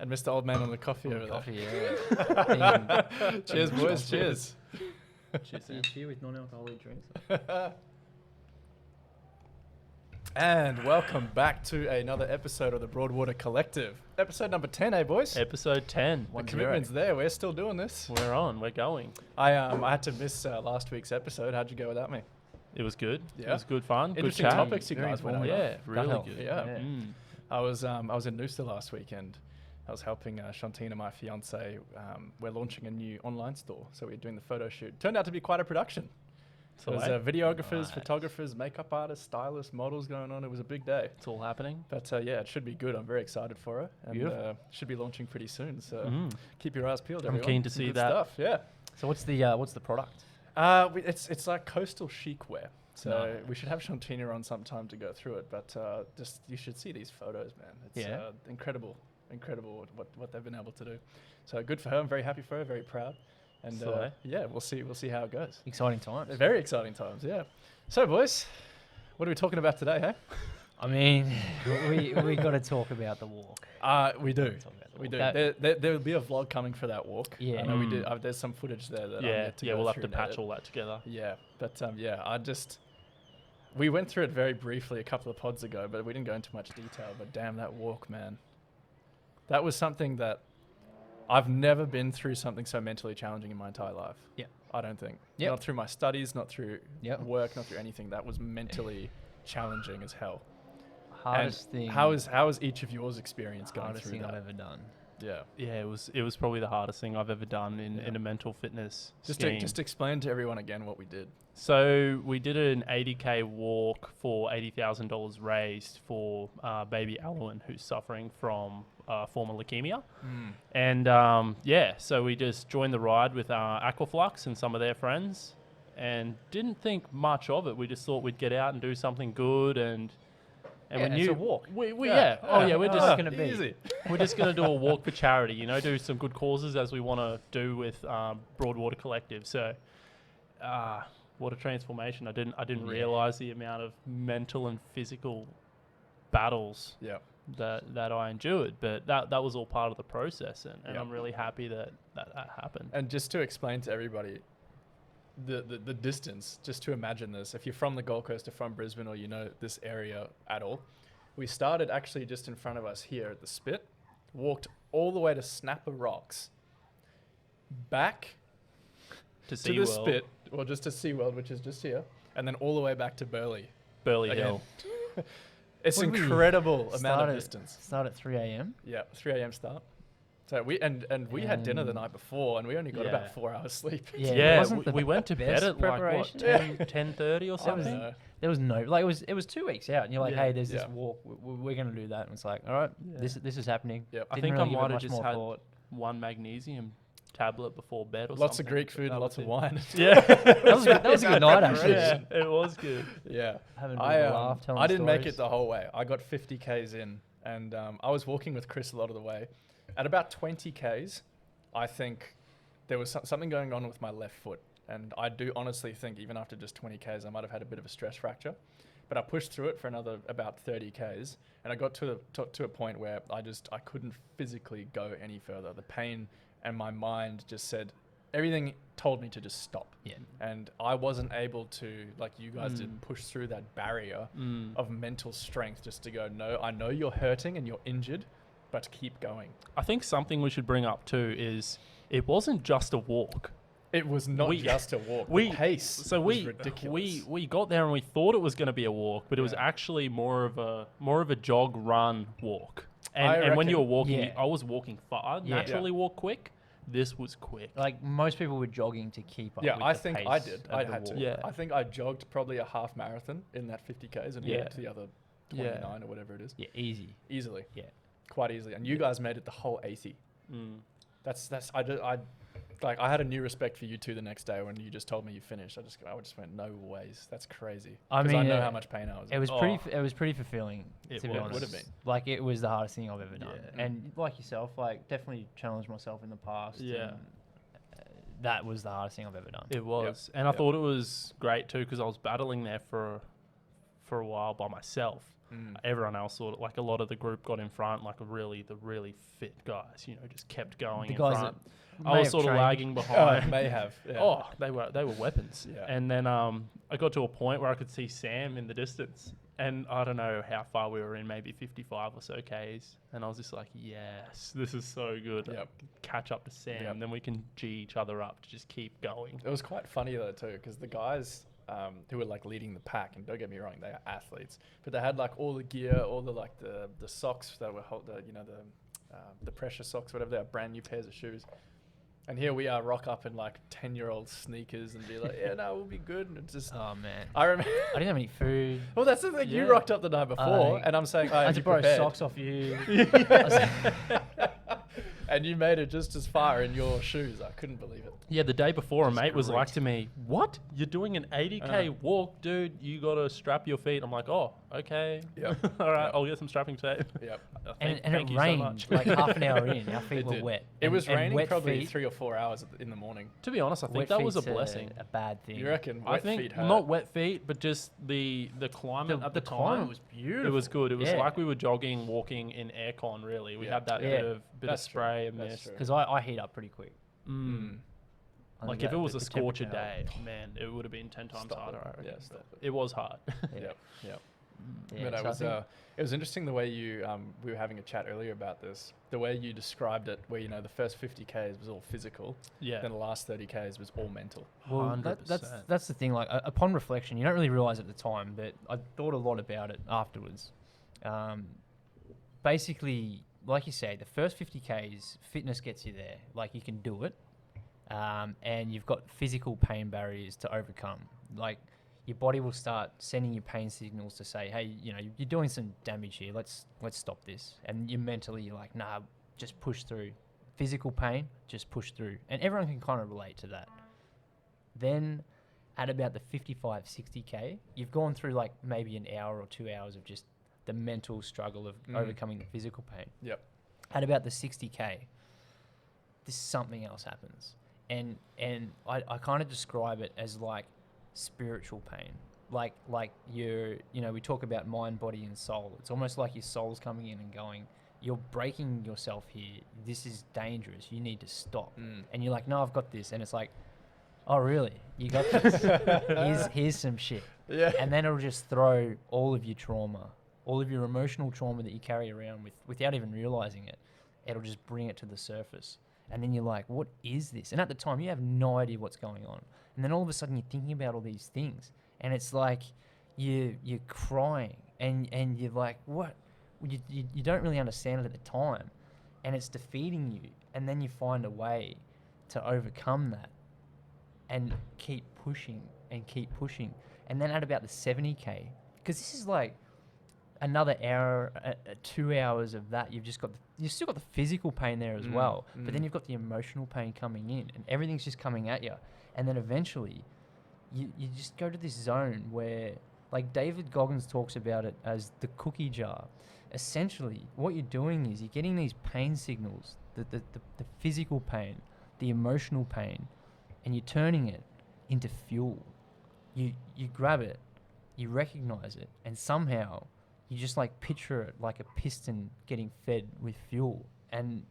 And Mr. Old Man on the coffee over Coffee, there. yeah. Cheers, boys. Cheers. Cheers here with non-alcoholic drinks. And welcome back to another episode of the Broadwater Collective. Episode number 10, eh, boys? Episode 10. The commitment's there. We're still doing this. We're on. We're going. I had to miss last week's episode. How'd you go without me? It was good. Yeah. It was good fun. Interesting good chat. topics you Very guys went over. Yeah, really helped. good. Yeah. Mm. I was in Noosa last weekend. I was helping Shantina, my fiance. We're launching a new online store, so we're doing the photo shoot. Turned out to be quite a production. So There was videographers, Nice. photographers, makeup artists, stylists, models going on. It was a big day. it's all happening. But yeah, it should be good. I'm very excited for it. And Beautiful. should be launching pretty soon. So Mm. keep your eyes peeled, I'm everyone. keen to Some see good that. stuff. Yeah. So what's the product? It's like coastal chic wear. So Nice. we should have Shantina on sometime to go through it. But just you should see these photos, man. It's Yeah. incredible what they've been able to do. So good for her. I'm very happy for her. Very proud. And Slay. yeah, we'll see how it goes. Exciting times. Very exciting times. Yeah. So boys, what are we talking about today? Hey? I mean, we got to talk about the walk. We do. Talk about the We walk. do. There will be a vlog coming for that walk. Yeah. I know we Mm. do. There's some footage there that I'm Yeah, yet to yeah, go we'll have through to and patch edit. all that together. Yeah, but we went through it very briefly a couple of pods ago, but we didn't go into much detail. But damn, that walk, man. That was something that I've never been through something so mentally challenging in my entire life. Yeah. I don't think. Yep. Not through my studies, not through Yep. work, not through anything. That was mentally challenging as hell. Hardest thing. How is each of yours experience going hardest through thing that? I've ever done. Yeah. Yeah, it was probably the hardest thing I've ever done in a mental fitness scheme. Just explain to everyone again what we did. So we did an 80k walk for $80,000 raised for baby Alwyn, who's suffering from former leukemia. And yeah, so we just joined the ride with Aquaflux and some of their friends, and didn't think much of it. We just thought we'd get out and do something good, and Yeah, we it's knew a walk. Yeah. Oh yeah, we're How's just it gonna be? Easy. we're just gonna do a walk for charity. Do some good causes as we want to do with Broadwater Collective. So. What a transformation! I didn't Yeah. realize the amount of mental and physical battles Yeah. that I endured, but that was all part of the process, and Yeah. I'm really happy that happened. And just to explain to everybody the distance, just to imagine this, if you're from the Gold Coast or from Brisbane or you know this area at all, we started actually just in front of us here at the Spit, walked all the way to Snapper Rocks, back to to the SeaWorld, Spit, or just to SeaWorld, which is just here, and then all the way back to Burleigh. Burleigh again. Hill. It's What did we incredible amount Start of at- distance. Start at 3 a.m. Yeah, 3 a.m. start. So we had dinner the night before, and we only got Yeah. about 4 hours sleep. Yeah, it Yeah, wasn't the we went to bed best at like what, preparation. 10:30 or was- something. There was no it was 2 weeks out, and you're like, Yeah. hey, there's Yeah. this walk. We're gonna do that, and it's like, all right, Yeah. this is happening. Yep. I Didn't think really I give it might have much just more had thought. one magnesium tablet before bed or Lots something. of Greek food That and lots was of it. wine. Yeah, That was a good night, actually. Yeah, it was good. Yeah. Having a I bit of a laugh, telling I didn't make stories. it the whole way. I got 50 Ks in, and I was walking with Chris a lot of the way. At about 20 Ks, I think there was something going on with my left foot, and I do honestly think even after just 20 Ks, I might have had a bit of a stress fracture. But I pushed through it for another about 30 Ks, and I got to a point where I couldn't physically go any further. The pain and my mind just said, everything told me to just stop. Yeah. And I wasn't able to, like you guys did, push through that barrier of mental strength just to go, no, I know you're hurting and you're injured, but keep going. I think something we should bring up too is it wasn't just a walk. It was not We- just a walk. we- The pace So was ridiculous. we got there and we thought it was going to be a walk, but it was Yeah. actually more of a jog run walk. I And when you were reckon- walking, Yeah. I was walking fast. Yeah. Naturally walk quick. This was quick. Like most people were jogging to keep up. Yeah, with I the think pace I did. of I the had to. walk. Yeah. I think I jogged probably a half marathon in that 50 Ks and Yeah. walked the other 29 or whatever it is. Yeah, easy. Easily. Yeah. Quite easily. And you guys made it the whole 80. Mm. I had a new respect for you two the next day when you just told me you finished. I just went, no ways. That's crazy. I 'Cause mean, I know how much pain I was in. It was Oh. pretty fulfilling. It to be was. honest. Would have been. Like it was the hardest thing I've ever done. Yeah. And like yourself, like definitely challenged myself in the past. Yeah. and, that was the hardest thing I've ever done. It was, and I thought it was great too because I was battling there for a while by myself. Everyone else sort of, like a lot of the group got in front, like the really fit guys, just kept going The in guys front. that I may was have sort of trained. lagging behind. May have. Yeah. Oh, they were weapons. Yeah. And then I got to a point where I could see Sam in the distance, and I don't know how far we were in, maybe 55 or so Ks, and I was just like, yes, this is so good. Yep. Catch up to Sam, Yep. then we can G each other up to just keep going. It was quite funny though too, because the guys who were like leading the pack, and don't get me wrong, they are athletes, but they had like all the gear, all the like the socks that were the pressure socks, whatever, they are brand new pairs of shoes. And here we are, rock up in like 10-year-old sneakers and be like, yeah, no, we'll be good. And it's just, Oh man, I remember. I didn't have any food. Well, that's the thing. You Yeah. rocked up the night before, and I'm saying, I had you to borrow prepared? socks off you. And you made it just as far in your shoes. I couldn't believe it. Yeah, the day before, a Just mate was like great. to me, "What? You're doing an 80K walk, dude? You gotta strap your feet." I'm like, "Oh, okay. Yep. All right, Yep. I'll get some strapping tape." Yep. And Thank it you so rained much. like half an hour in. Our feet It were did. wet. It was And raining wet probably feet, 3 or 4 hours in the morning. To be honest, I think wet that was a feet's blessing. A bad thing. You reckon I wet think feet hurt? not wet feet, but just the climate at the climate time was beautiful. It was good. It was Yeah. like we were jogging, walking in aircon. Really, we Yeah. had that Yeah. bit of That's true. spray and That's mist. true. Because I heat up pretty quick. Mm. I Like think if it that- was a the scorcher temperature day, helped. man, it would have been 10 times Stop harder. it. I reckon, Yeah, but stop it. it was hard. Yep. Yep. Yeah, But so I think- it was interesting the way you we were having a chat earlier about this. The way you described it, where the first 50Ks was all physical, Yeah. then the last 30Ks was all mental. Well, 100%. that's the thing. Like upon reflection, you don't really realize at the time, but I thought a lot about it afterwards. Basically, like you say, the first 50Ks, fitness gets you there. Like you can do it, and you've got physical pain barriers to overcome. Like your body will start sending you pain signals to say, hey, you're doing some damage here. Let's stop this. And you're mentally like, nah, just push through. Physical pain, just push through. And everyone can kind of relate to that. Then at about the 55, 60K, you've gone through like maybe an hour or 2 hours of just the mental struggle of overcoming the physical pain. Yep. At about the 60K, something else happens. And I kind of describe it as like spiritual pain. Like we talk about mind, body and soul. It's almost like your soul's coming in and going, you're breaking yourself here. This is dangerous. You need to stop. And you're like, no, I've got this. And it's like, oh, really? You got this? here's some shit. Yeah. And then it'll just throw all of your trauma, all of your emotional trauma that you carry around without even realizing it. It'll just bring it to the surface. And then you're like, what is this? And at the time, you have no idea what's going on. And then all of a sudden, you're thinking about all these things. And it's like you're crying. And you're like, what? You don't really understand it at the time. And it's defeating you. And then you find a way to overcome that. And keep pushing and keep pushing. And then at about the 70K, because this is like another hour, 2 hours of that, you've still got the physical pain there as well. But then you've got the emotional pain coming in, and everything's just coming at you. And then eventually, you just go to this zone where, like David Goggins talks about it as the cookie jar. Essentially, what you're doing is you're getting these pain signals, the physical pain, the emotional pain, and you're turning it into fuel. You grab it, you recognize it, and somehow you just like picture it like a piston getting fed with fuel, and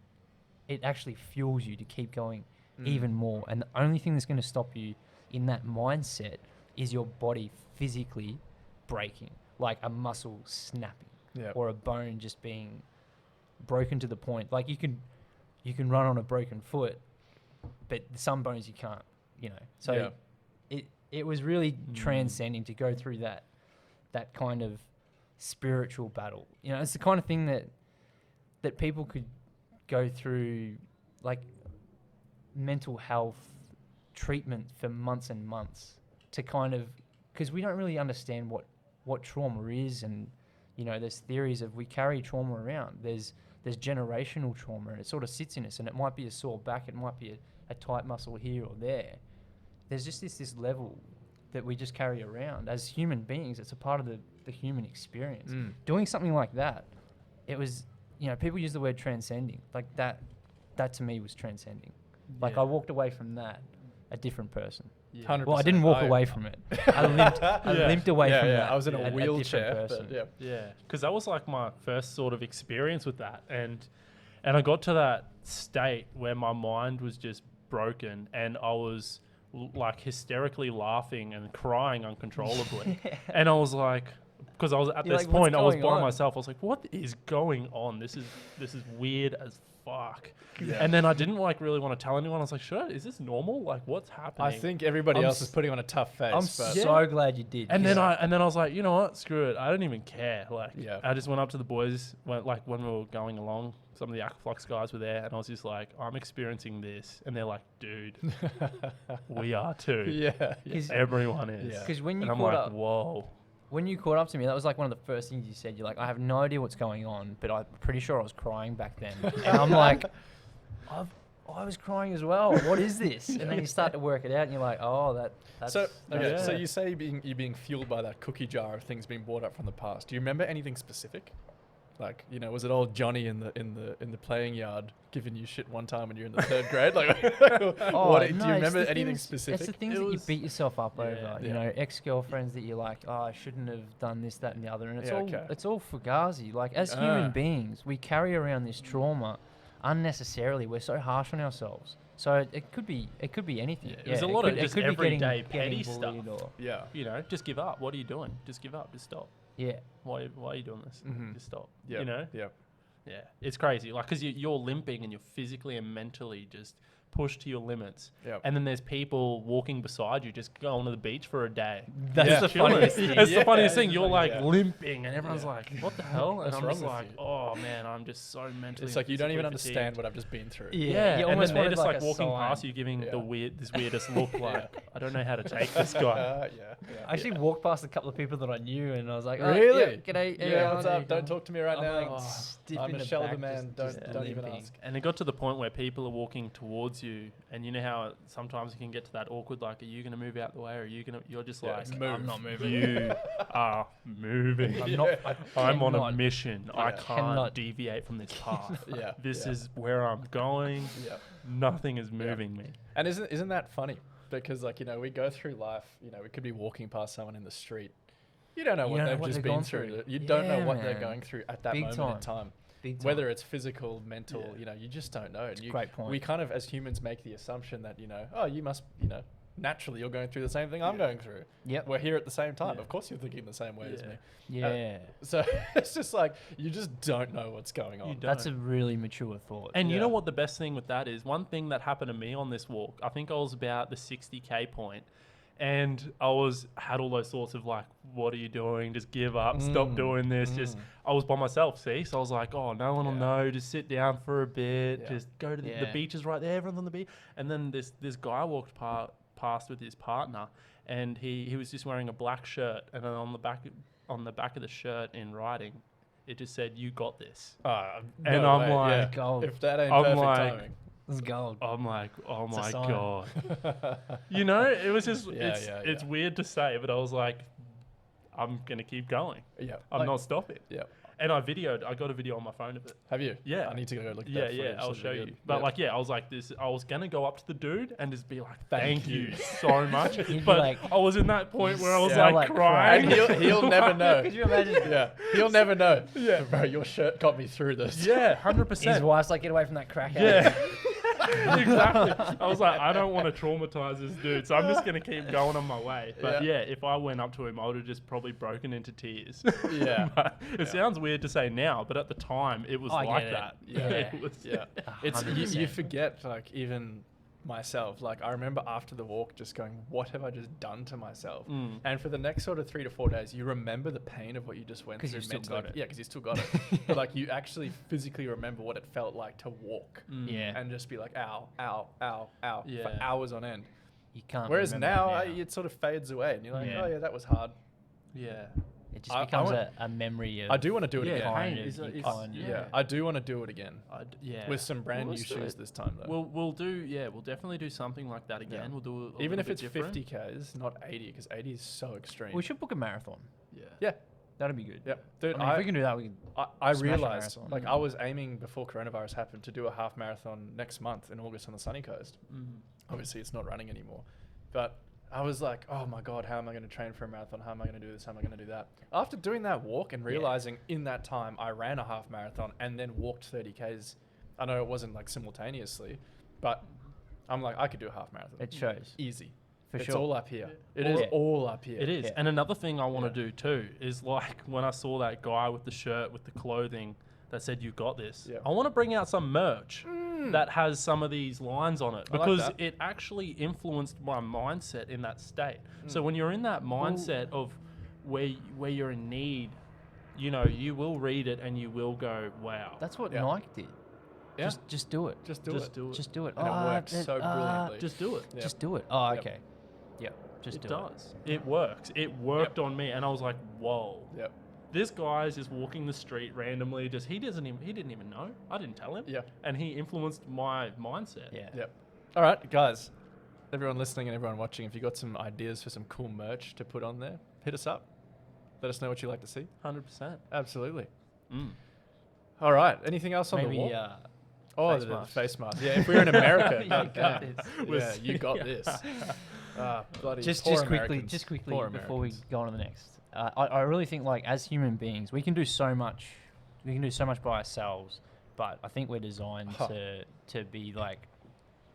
it actually fuels you to keep going even more. And the only thing that's going to stop you in that mindset is your body physically breaking, like a muscle snapping, or a bone just being broken to the point. Like you can run on a broken foot, but some bones you can't, So it was really transcending to go through that kind of spiritual battle. It's the kind of thing that people could go through, like mental health treatment for months and months to kind of, because we don't really understand what trauma is. And there's theories of we carry trauma around. There's generational trauma, and it sort of sits in us, and it might be a sore back, it might be a tight muscle here or there. There's just this level that we just carry around as human beings. It's a part of the human experience. Doing something like that, it was, people use the word transcending. Like that to me was transcending. Like I walked away from that a different person. Yeah. 100%. Well, I didn't walk away from it. I limped away Yeah, from yeah, that. I was in a different wheelchair. person. But yeah. Yeah, because that was like my first sort of experience with that, and I got to that state where my mind was just broken, and I was like hysterically laughing and crying uncontrollably, and I was like, because I was at You're this like, "What's point, I was going by on?" myself. I was like, what is going on? This is weird as fuck. Yeah. And then I didn't like really want to tell anyone. I was like, is this normal? Like, what's happening? I think everybody I'm else s- is putting on a tough face. I'm but so glad you did. And then Yeah. I was like, you know what? Screw it. I don't even care. Like, Yeah. I just went up to the boys when we were going along. Some of the Aquaflux guys were there, and I was just like, I'm experiencing this, and they're like, dude, we are too. yeah. Everyone is. Yeah. Because when you And I'm caught like, up, whoa. when you caught up to me, that was like one of the first things you said. You're like, I have no idea what's going on, but I'm pretty sure I was crying back then. And I'm like, I was crying as well. What is this? And then you start to work it out, and you're like, oh, that's So okay, Yeah. so you say you're being fueled by that cookie jar of things being brought up from the past. Do you remember anything specific? Like, you know, was it old Johnny in the playing yard giving you shit one time when you're in the third grade? Like, Oh, what, do no, you it's remember the anything things- specific? It's the things It that you was- beat yourself up Yeah. over. You Yeah. know, ex-girlfriends that you're like, oh, I shouldn't have done this, that, and the other. And it's Yeah, all okay. it's all fugazi. Like, as Ah. human beings, we carry around this trauma unnecessarily. We're so harsh on ourselves. So it could be anything. Yeah, it was a it lot of could- it just could be everyday getting petty stuff. bullied or- Yeah. You know, just give up. What are you doing? Just give up. Just stop. yeah. Why are you doing this? Mhm. Just stop. Yeah. You know? Yeah. Yeah. It's crazy. Like, because you're limping and you're physically and mentally just pushed to your limits. Yeah. And then there's people walking beside you just going to the beach for a day. That's Yeah. the Chilling. funniest thing. That's Yeah, the funniest thing. it's You're like, like yeah. limping, and everyone's Yeah. like, "What the hell?" And What's I'm wrong just with like, you? "Oh man, I'm just so mentally." It's like you and don't even physically understand fatigued." what I've just been through. Yeah, you and almost then they're wanted just like like a walking sign. past you, giving Yeah. this weirdest look. Like, I don't know how to take this guy. Yeah. I actually walked past a couple of people that I knew, and I was like, Really? Oh, yeah, g'day. Yeah, what's how up? you Don't going?" talk to me right I'm now. like, Oh, stiff I'm in a the shell of a back, man. just Don't even limping. ask. And it got to the point where people are walking towards you, and you know how sometimes it can get to that awkward, like, are you going to move out the way, or are you going to? You're just Yeah, like, it's I'm move. not moving. you are moving. I'm not. I'm on a cannot- mission. I Yeah. can't Cannot. deviate from this path. Yeah. This yeah. is where I'm going. Yeah. Nothing is moving me. And isn't that funny? Because, like, you know, we go through life, you know, we could be walking past someone in the street. You don't know You what don't know they've what just they've been gone through. through. You don't know Yeah, what they're man. going through at that Big moment in time. Big time. Whether it's physical, mental, Yeah. you know, you just don't know. And It's a you, great point. we kind of, as humans, make the assumption that, you know, oh, you must, you know, naturally you're going through the same thing I'm going through. Yep. We're here at the same time. Yeah. Of course you're thinking the same way as Yeah. me. Yeah. So it's just like, you just don't know what's going on. You don't. That's a really mature thought. And you Yeah. know what the best thing with that is? One thing that happened to me on this walk, I think I was about the 60K point, and I had all those thoughts of like, what are you doing? Just give up. Stop Mm, doing this. Just I was by myself, see? So I was like, oh, no one will Yeah. know. Just sit down for a bit. Yeah. Just go to the Yeah. beach is right there. Everyone's on the beach. And then this guy walked past with his partner, and he was just wearing a black shirt, and then on the back of the shirt in writing, it just said, "You got this." And And I'm like, Gold. if that ain't I'm perfect like- timing. It's gold. I'm like, oh It's a my sign. god. You know, it was just Yeah, it's yeah. weird to say, but I was like, I'm gonna keep going. Yeah. I'm like- not stopping. Yeah. And I got a video on my phone of it. Have you? Yeah. I need to go look at Yeah, that yeah, footage. I'll That'd be show you. good. But Yeah. like, yeah, I was like this. I was gonna go up to the dude and just be like, Thank "Thank you." you so much." You'd be But like, I was in that point where I was Yeah. like, Like crying. And he'll never know. Could you imagine? Yeah, he'll never know. Yeah, bro, your shirt got me through this. Yeah, His 100%. wife's like, get away from that crack. Yeah. Exactly. I was like, I don't want to traumatize this dude, so I'm just gonna keep going on my way. But Yeah. yeah, if I went up to him, I would have just probably broken into tears. Yeah. But it sounds weird to say now, but at the time, it was I like get it. that. Yeah. It was- Yeah, it's you 100%. forget, like, even myself. Like, I remember after the walk just going, what have I just done to myself? Mm. And for the next sort of 3 to 4 days, you remember the pain of what you just went 'Cause through. you've still mentally. got it. Yeah, because you still got it. But like, you actually physically remember what it felt like to walk Mm. Yeah. and just be like, ow, ow, ow, ow, for Yeah. hours on end. You can't. Whereas remember now, that it sort of fades away, and you're like, Yeah. oh yeah, that was hard. Yeah. It just I becomes want- a memory of. I do want to do it Yeah, again. pain kind is of, a- you it's- kind of- Yeah, I do want to do it again Yeah. with some brand Well, new let's do shoes it. this time though. We'll definitely do something like that again. Yeah. We'll do a Even little if bit it's different. 50 k's, not 80, because 80 is so extreme. We should book a marathon. Yeah. Yeah, That'd be good. yeah, dude. I mean, if we can do that, we can. I smash a realized, marathon. like, I was aiming before coronavirus happened to do a half marathon next month in August on the sunny coast. Mm. Obviously, it's not running anymore, but I was like, oh my God, how am I going to train for a marathon? How am I going to do this? How am I going to do that? After doing that walk and realizing in that time I ran a half marathon and then walked 30 Ks. I know it wasn't like simultaneously, but I'm like, I could do a half marathon. It shows. Easy. For It's sure. all up here. It Well, is yeah. all up here. It is. Yeah. And another thing I want Yeah. to do too is like when I saw that guy with the shirt with the clothing that said you got this, Yeah. I want to bring out some merch that has some of these lines on it I like because that. it actually influenced my mindset in that state. So when you're in that mindset of where you're in need, you know, you will read it and you will go, wow. That's what Yeah. Nike did. Yeah. Just do it. Just do Just it. do it. Just do it. And it works that- so brilliantly. Just do it. Yeah. Just do it. Oh, Yep. okay. Yep. Just It do does. It works. It worked on me and I was like, whoa. Yep. This guy is just walking the street randomly. He didn't even know. I didn't tell him. Yeah. And he influenced my mindset. Yeah. Yep. All right, guys. Everyone listening and everyone watching, if you got some ideas for some cool merch to put on there, hit us up. Let us know what you'd like to see. 100%. Absolutely. Mm. All right. Anything else on Maybe the wall? face the mask. face mask. Yeah, if we're in America, You God got damn. this. Yeah, you got this. Bloody just poor quickly, Americans. just quickly Poor before we Americans. go on to the next. I really think like as human beings, we can do so much. We can do so much by ourselves, but I think we're designed Huh. to be like,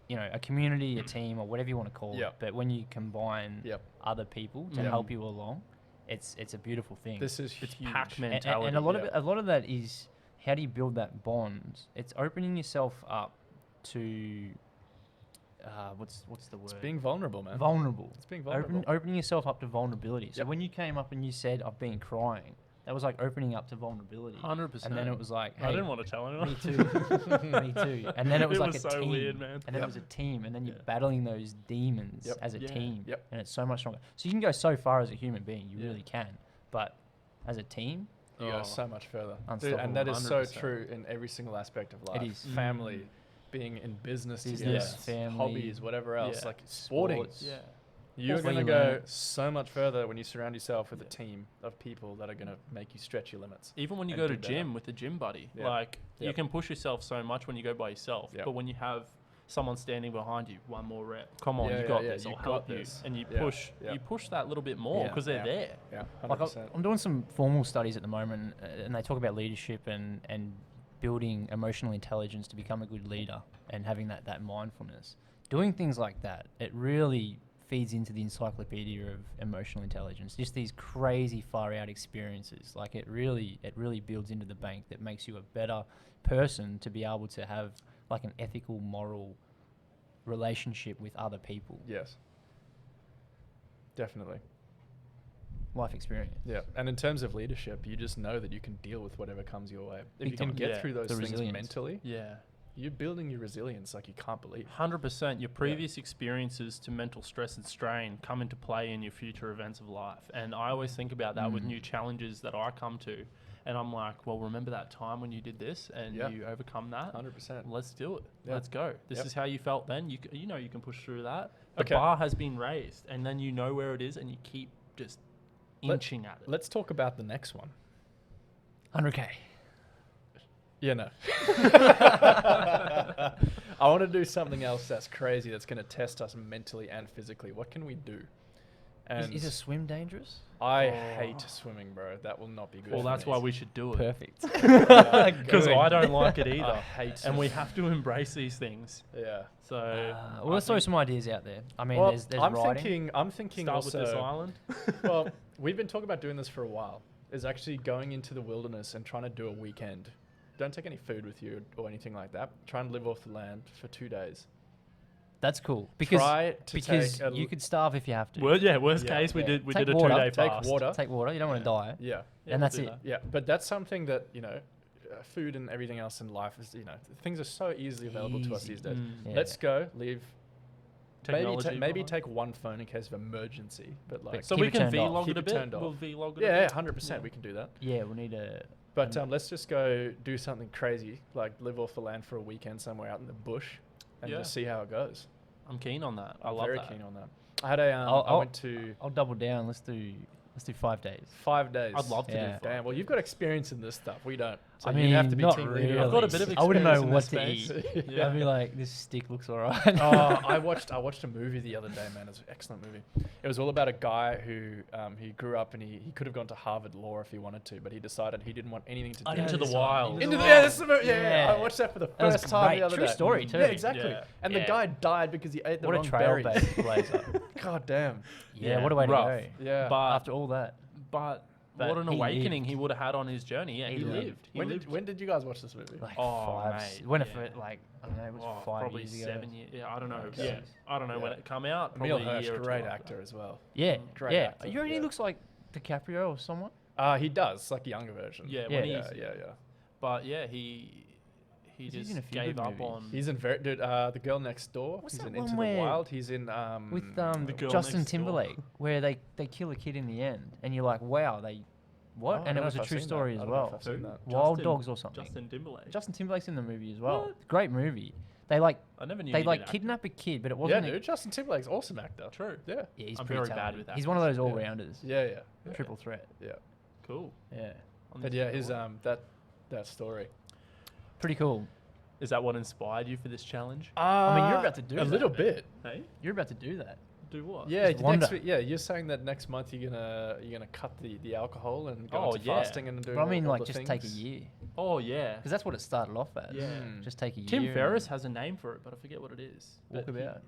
you know, a community, a team, or whatever you want to call Yep. it. But when you combine Yep. other people to Yep. help you along, it's a beautiful thing. This is It's huge. pack And- mentality. and a lot of yeah. it, a lot of that is how do you build that bond? It's opening yourself up to what's the word? It's being vulnerable, man. vulnerable. It's being vulnerable. Opening yourself up to vulnerability. So Yep. when you came up and you said, "I've been crying," that was like opening up to vulnerability. 100%. And then it was like, I hey, didn't want to tell anyone. me too, me too. And then it was It like was a so team. weird, man. And then Yep. it was a team, and then you're Yeah. battling those demons Yep. as a Yeah. team. Yep. And it's so much stronger. So you can go so far as a human being, you Yeah. really can. But as a team, You go Oh. so much further. Dude, Unstoppable. and that is so 100%. true in every single aspect of life. is. Family, Mm. being in business, Business, together, family, hobbies, whatever else, yeah, like sporting. sports. Yeah. You're That's where going to you go learn. so much further when you surround yourself with a Yeah. team of people that are going to make you stretch your limits. Even when you And go do to better. gym with the gym buddy, Yeah. like you Yep. can push yourself so much when you go by yourself. Yep. But when you have someone standing behind you, one more rep. Come on, Yeah, you yeah, got yeah, this. you I'll got help you. this. And you Yeah, push yeah. you push that little bit more Yeah. because they're Yeah. there. Yeah, Like 100%. I'm doing some formal studies at the moment, and they talk about leadership and building emotional intelligence to become a good leader and having that mindfulness. Doing things like that, it really feeds into the encyclopedia of emotional intelligence. Just these crazy far out experiences. Like it really builds into the bank that makes you a better person to be able to have like an ethical, moral relationship with other people. Yes. Definitely. Life experience. Yeah. And in terms of leadership, you just know that you can deal with whatever comes your way. If Big you can time. get Yeah. through those The things resilience. mentally, Yeah. you're building your resilience like you can't believe. 100%. Your previous experiences to mental stress and strain come into play in your future events of life. And I always think about that with Mm. new challenges that I come to. And I'm like, well, remember that time when you did this and Yeah. you overcome that? 100%. Let's do it. Yeah. Let's go. This Yep. is how you felt then. You know you can push through that. The Okay. bar has been raised, and then you know where it is, and you keep just inching at it. Let's talk about the next one. 100K. Yeah, no. I want to do something else that's crazy that's going to test us mentally and physically. What can we do? And Is a swim dangerous? I Oh. hate swimming, bro. That will not be good. Well, for that's me. why we should do it. Perfect. Because I don't like it I either. hate And we swimming. have to embrace these things. Yeah. So Well, let's throw some ideas out there. I mean, Well, there's I'm riding. thinking start also. with this island. Well, we've been talking about doing this for a while. Is actually going into the wilderness and trying to do a weekend. Don't take any food with you or anything like that. Try and live off the land for 2 days. That's cool because Try to because take a you could starve if you have to. Worst Yeah. case, we Yeah. did Take a water, 2-day take fast. water. Take water. You don't want to die. Yeah. Yeah, And we'll that's do it. that. Yeah, but that's something that, food and everything else in life is, things are so easily available to us Easy. these days. Mm. Yeah. Let's go, leave. Technology Maybe behind. take one phone in case of emergency, but like, So Keep we it can turned off. vlog Keep it a it bit. turned We'll off. vlog it. yeah, a bit. 100%, Yeah. we can do that. Yeah, we'll need a. But let's just go do something crazy, like live off the land for a weekend somewhere out in the bush, and Yeah. just see how it goes. I'm keen on that. I I'm love very that. keen on that. I had a, I I'll- went to I'll double down. Let's do 5 days. 5 days. I'd love to Yeah. do 5. Damn, well, you've got experience in this stuff. We don't. So I you'd mean, have to be not team really. leader. I've got a bit of I wouldn't know experience what in to this eat. space. Yeah. I'd be like, this stick looks alright. Oh, I watched a movie the other day, man. It's an excellent movie. It was all about a guy who he grew up and he could have gone to Harvard Law if he wanted to, but he decided he didn't want anything to do. Into the Wild. Into the, yeah, that's the movie. Yeah, Yeah. I watched that for the That was first time great. the other True day. story, too. Yeah, exactly. Yeah. And the Yeah. guy died because he ate the What a wrong berries. trailblazer. God damn. Yeah, what a way rough. to go. Yeah. But After all that. but But what an he awakening lived. he would have had on his journey. Yeah, he Yeah. lived. He lived. When did you guys watch this movie? Like Oh, 5, mate, when it yeah. first, like, I don't know, it was Oh, 5 probably years ago. 7 years. Yeah, I don't know. Okay. Yeah, I don't know when Yeah. it come out. Probably Emil a Hirsch, year or two great after. actor as well. Yeah, Great yeah. actor, You reckon he yeah. looks like DiCaprio or someone? He does, like a younger version. Yeah, Yeah. when yeah, he's, yeah. But yeah, he He's just in a few gave good up movies. on. He's in very dude. The Girl Next Door. What's He's that in one Into the where- Wild. He's in With The Girl Justin Next Door. Timberlake, where they kill a kid in the end, and you're like, wow, they what? Oh, I and don't it know was if a I've true seen story that. I as don't know if well. I've seen Who? that. Wild Justin- Dogs or something. Justin Timberlake. Justin Timberlake's in the movie as well. What? Great movie. They like I never knew. they he like did acting. kidnap a kid, but it Yeah, wasn't. dude. Justin Timberlake's awesome actor. True. Yeah. Yeah, he's I'm pretty very bad talented. with He's one of those Yeah. all rounders. Yeah, yeah. Triple threat. Yeah. Cool. Yeah, I'm But just yeah, gonna his look. that story. pretty cool. Is that what inspired you for this challenge? I mean, you're about to do a that. little bit. Hey, You're about to do that. do what? Yeah, Just next wonder. week, yeah. You're saying that next month you're gonna cut the alcohol and go Oh, into yeah. fasting and do. But I mean, all like, the just things. take a year, Oh yeah. because that's what it started off as. Yeah. Just take a year. Tim and Ferriss has a name for it, but I forget what it is. walk But he- about.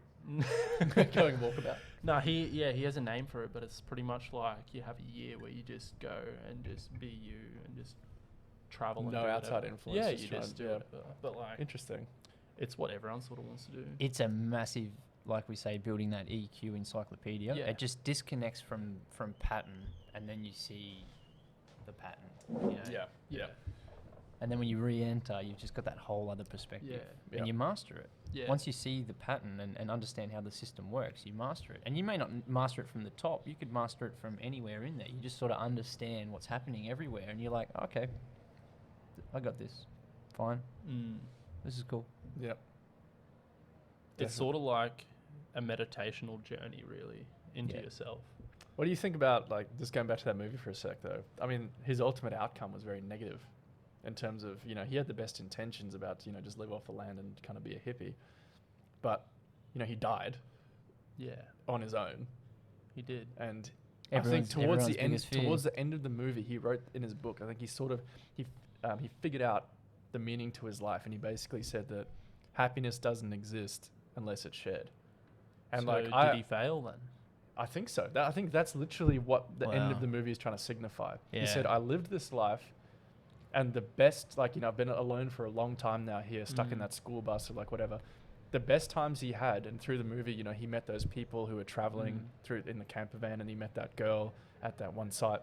Going walkabout. No, he has a name for it, but it's pretty much like you have a year where you just go and just be you and just travel. And No do outside whatever. influence, Yeah, just you try just and- do yeah. it. But like, Interesting. it's what everyone sort of wants to do. It's a massive, like we say, building that EQ encyclopedia. Yeah. It just disconnects from pattern, and then you see the pattern. You know? Yeah. Yeah. And then when you re-enter, you've just got that whole other perspective, Yeah. Yeah. and you master it. Yeah. Once you see the pattern and understand how the system works, you master it. And you may not master it from the top. You could master it from anywhere in there. You just sort of understand what's happening everywhere, and you're like, okay, I got this. Fine. Mm. This is cool. Yeah. It's sort of like a meditational journey, really, into Yeah. yourself. What do you think about, like, just going back to that movie for a sec, though? I mean, his ultimate outcome was very negative in terms of, you know, he had the best intentions about, you know, just live off the land and kind of be a hippie. But, you know, he died Yeah, on his own. he did. And Everyone's- I think towards everyone's the end, biggest fear. towards the end of the movie, he wrote in his book, I think he sort of, he figured out the meaning to his life. And he basically said that happiness doesn't exist unless it's shared. And So like, did he fail then? I think so. I think that's literally what the end of Wow. the movie is trying to signify. Yeah. He said, I lived this life, and the best, like, you know, I've been alone for a long time now here, stuck in Mm. that school bus or like whatever. The best times he had, and through the movie, you know, he met those people who were traveling through in the camper van, and he met that girl at that one site.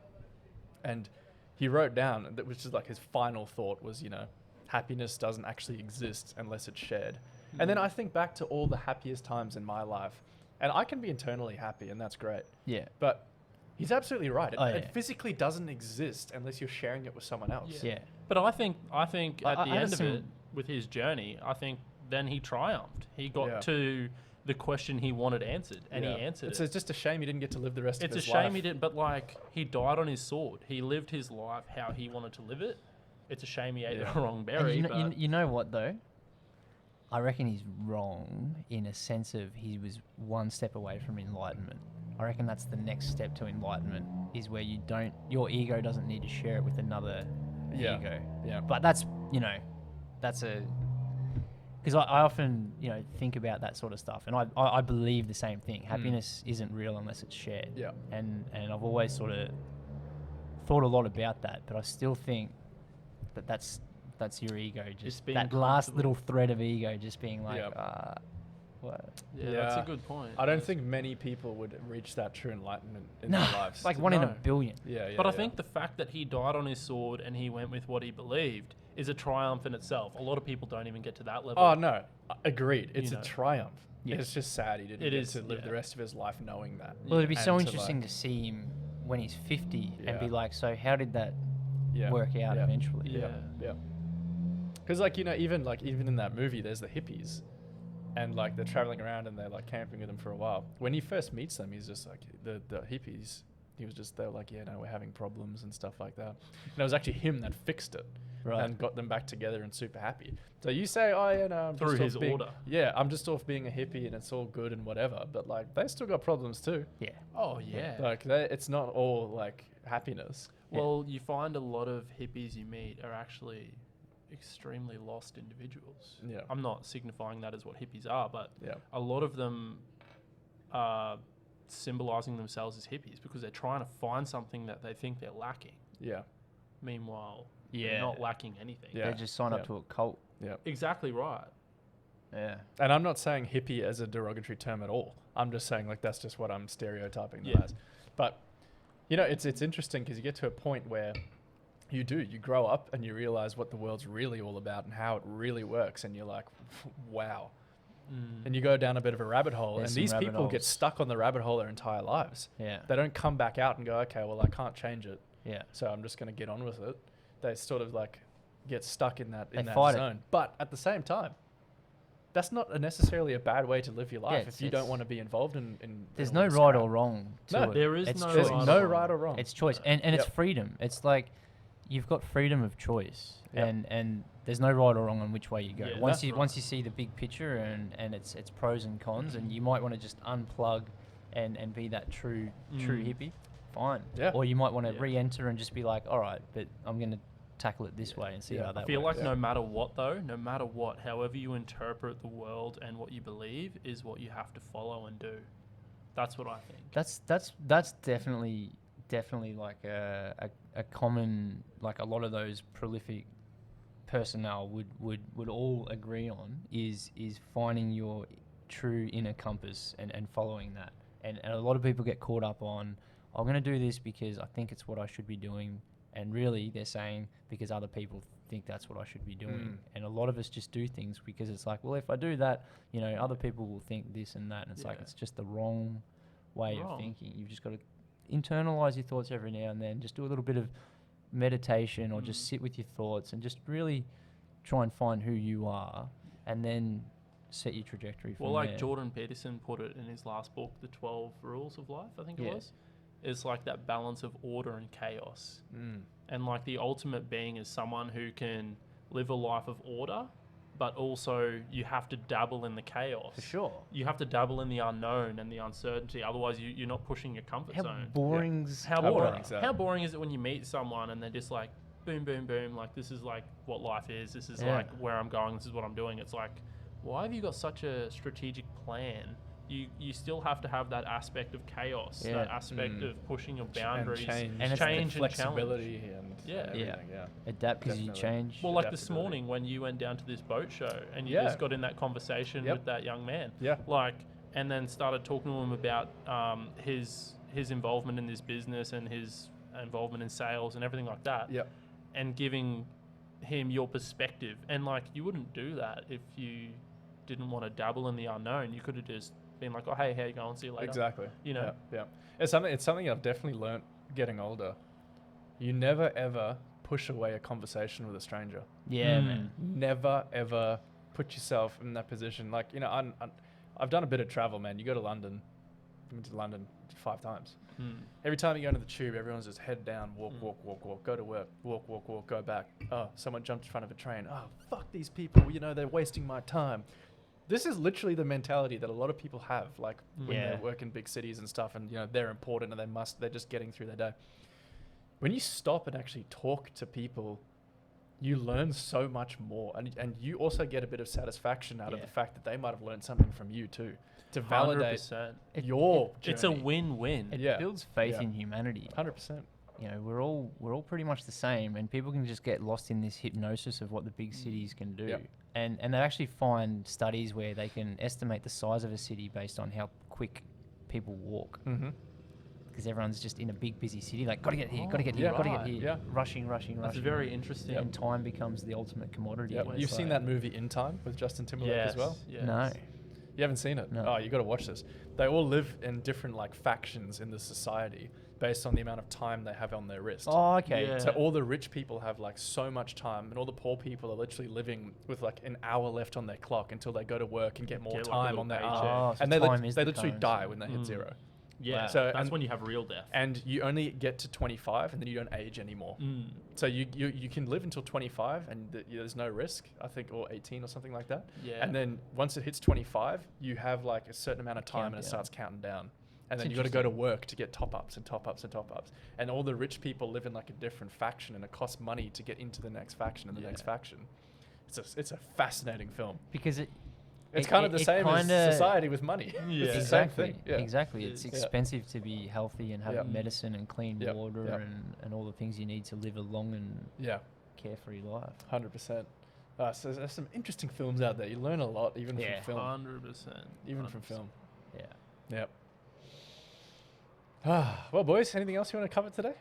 And he wrote down, which is like his final thought was, you know, happiness doesn't actually exist unless it's shared. And then I think back to all the happiest times in my life, and I can be internally happy, and that's great. Yeah. But he's absolutely right. It, Oh, it yeah. physically doesn't exist unless you're sharing it with someone else. Yeah. But I think at I the had end of some- it, with his journey, I think then he triumphed. He got Yeah. to the question he wanted answered, and Yeah. he answered It's it. just a shame he didn't get to live the rest It's of a his shame life. he didn't, but like he died on his sword. He lived his life how he wanted to live it. It's a shame he ate Yeah. the wrong And berry. you, know, but you know what though? I reckon he's wrong in a sense of he was one step away from enlightenment. I reckon that's the next step to enlightenment is where your ego doesn't need to share it with another Yeah. ego. Yeah. But that's, you know, that's because I often, you know, think about that sort of stuff, and I believe the same thing. Happiness isn't real unless it's shared. Yeah. And I've always sort of thought a lot about that, but I still think that that's your ego, just being that last comfortable. little thread of ego, just being like, Yeah. what? yeah, that's a Yeah. good point. I don't think many people would reach that true enlightenment in No, their lives. like one in a No. billion. Yeah, yeah. But I yeah. think the fact that he died on his sword and he went with what he believed is a triumph in itself. A lot of people don't even get to that level. Oh no, agreed. It's You a know. triumph. Yeah. It's just sad he didn't It get is, to live the yeah. rest of his life knowing that. Well, it'd be And so to, interesting like- to see him when he's 50 and be Yeah. like, so how did that Yeah. work out yeah. eventually? Yeah. Yeah. Because like, you know, even in that movie, there's the hippies, and like they're traveling around and they're like camping with them for a while. When he first meets them, he's just like the hippies. He was just, they were like, yeah, no, we're having problems and stuff like that. And it was actually him that fixed it. Right. and got them back together and super happy. So you say, oh yeah, no, I'm Through just off his being, order. yeah, I'm just off being a hippie and it's all good and whatever. But like they still got problems too. Yeah. Oh yeah. Like it's not all like happiness. Well, you find a lot of hippies you meet are actually extremely lost individuals. Yeah. I'm not signifying that as what hippies are, but Yeah. a lot of them are symbolizing themselves as hippies because they're trying to find something that they think they're lacking. Yeah. Meanwhile, Yeah. they're not lacking anything. Yeah. They just sign up Yeah. to a cult. Yeah. Exactly right. Yeah. And I'm not saying hippie as a derogatory term at all. I'm just saying like that's just what I'm stereotyping them Yeah. as. But you know, it's interesting because you get to a point where you grow up and you realize what the world's really all about and how it really works, and you're like, wow. Mm. And you go down a bit of a rabbit hole, There's and some these rabbit people get holes. stuck on the rabbit hole their entire lives. Yeah. They don't come back out and go, okay, well I can't change it, Yeah. so I'm just going to get on with it. They sort of like get stuck in that They that fight it. zone. But at the same time, that's not necessarily a bad way to live your life it's- if you don't it's- want to be involved in There's all no this right crap. or wrong to No, it. There is it's no There's choice. right no or right or wrong. wrong. It's choice, and it's Yep. freedom. It's like you've got freedom of choice, Yep. and there's no right or wrong on which way you go. Yeah, once that's you right. once you see the big picture and its pros and cons, and you might want to just unplug and be that true Mm. hippie, fine. Yeah. Or you might want to Yeah. re-enter and just be like, all right, but I'm gonna tackle it this way and see Yeah. how that I feel works. like no matter what, though, no matter what, however you interpret the world and what you believe is what you have to follow and do. That's what I think. That's definitely like a common, like a lot of those prolific personnel would all agree on is finding your true inner compass and following that. And a lot of people get caught up on, I'm going to do this because I think it's what I should be doing. And really they're saying because other people think that's what I should be doing. Mm. And a lot of us just do things because it's like, well, if I do that, you know, other people will think this and that. And it's like, Yeah. it's just the wrong way of Wrong. thinking. You've just got to internalize your thoughts every now and then. Just do a little bit of meditation or just sit with your thoughts and just really try and find who you are and then set your trajectory from Well, like there. Jordan Peterson put it in his last book, The 12 Rules of Life, I think Yeah. it was. It's like that balance of order and chaos. Mm. And like the ultimate being is someone who can live a life of order, but also you have to dabble in the chaos. For sure. You have to dabble in the unknown and the uncertainty. Otherwise, you're not pushing your comfort How zone. boring's How How boring, boring's that? how boring is it when you meet someone and they're just like, boom, boom, boom, like this is like what life is. This is Yeah. like where I'm going. This is what I'm doing. It's like, why have you got such a strategic plan? You still have to have that aspect of chaos, Yeah. that aspect Mm. of pushing your And boundaries, change, And it's change the and challenge. flexibility and Yeah. everything, yeah. adapt because you Definitely. change. Well, like this Adaptability. morning when you went down to this boat show and you Yeah. just got in that conversation Yep. with that young man, Yeah. like, and then started talking to him about his involvement in this business and his involvement in sales and everything like that, Yep. and giving him your perspective. And like, you wouldn't do that if you didn't want to dabble in the unknown. You could have just been like, oh, hey, how you going? See you later. Exactly. You know? Yeah. It's something I've definitely learnt getting older. You never ever push away a conversation with a stranger. Yeah, Mm. man. Never ever put yourself in that position. Like, you know, I've done a bit of travel, man. You go to London. I've been to London 5 times. Mm. Every time you go into the tube, everyone's just head down, walk, Mm. walk, go to work, walk, go back. Oh, someone jumped in front of a train. Oh, fuck these people. You know, they're wasting my time. This is literally the mentality that a lot of people have, like when Yeah. they work in big cities and stuff, and you know they're important and they're just getting through their day. When you stop and actually talk to people, you learn so much more, and you also get a bit of satisfaction out of Yeah. the fact that they might have learned something from you too, to validate 100%. your journey. It's a win-win. It Yeah. builds faith Yeah. in humanity. 100%. You know, we're all pretty much the same, and people can just get lost in this hypnosis of what the big cities can do. Yep. And they actually find studies where they can estimate the size of a city based on how quick people walk, Mm-hmm. because everyone's just in a big busy city, like gotta get here, Oh, gotta get here, gotta right. get here, Yeah. rushing. That's very interesting. And time becomes the ultimate commodity. Yep. where You've it's seen like- that movie In Time with Justin Timberlake Yes, as well? yes. No. You haven't seen it? No. Oh, you got to watch this. They all live in different like factions in the society based on the amount of time they have on their wrist. Oh, okay. Yeah. So all the rich people have like so much time, and all the poor people are literally living with like an hour left on their clock until they go to work and get more Get, like, a time little on their paycheck. arm. Oh, so And they time is they the literally currency. die when they hit Mm. 0. Yeah, Wow. So, that's and- when you have real death. And you only get to 25 and then you don't age anymore. Mm. So you can live until 25 and there's no risk, I think, or 18 or something like that. Yeah. And then once it hits 25, you have like a certain amount of time and it Countdown. starts counting down. And That's then you got to go to interesting. work to get top-ups and top-ups and top-ups. And all the rich people live in like a different faction and it costs money to get into the next faction and the next Yeah. faction. It's a fascinating film. Because It's It- kind of it- the it same as kinda- society with money. Yeah. It's the same exactly, thing. Yeah. exactly. It It's is. Yeah. expensive to be healthy and have Yeah. medicine and clean Yep, water yep. and all the things you need to live a long and Yeah, carefree life. 100%. So there's some interesting films out there. You learn a lot even Yeah. from film. 100%. Even from film. Yeah. Yep. Well, boys, anything else you want to cover today?